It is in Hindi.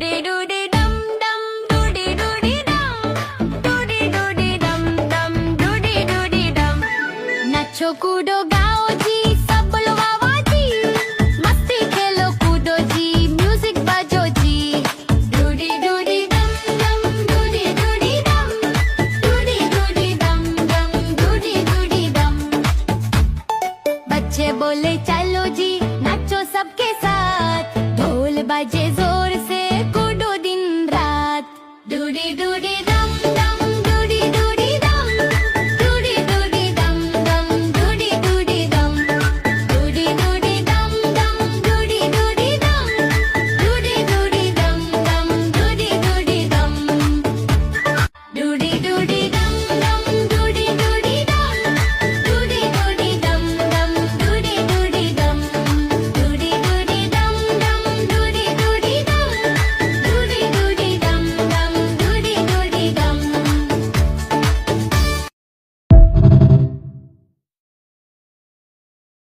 डूडी डूडी डम डम डूडी डूडी डम डूडी डूडी डम डम डूडी डूडी डम नाचो कूदो गाओ जी सब लो वावा जी मस्ती खेलो कूदो जी म्यूजिक बजो जी डूडी डूडी डम डम डूडी डूडी डम डूडी डूडी डम डम डूडी डूडी डम बच्चे बोले चलो जी नाचो सबके साथ ढोल बजे जोर से कूदो दिन रात डूडी डूडी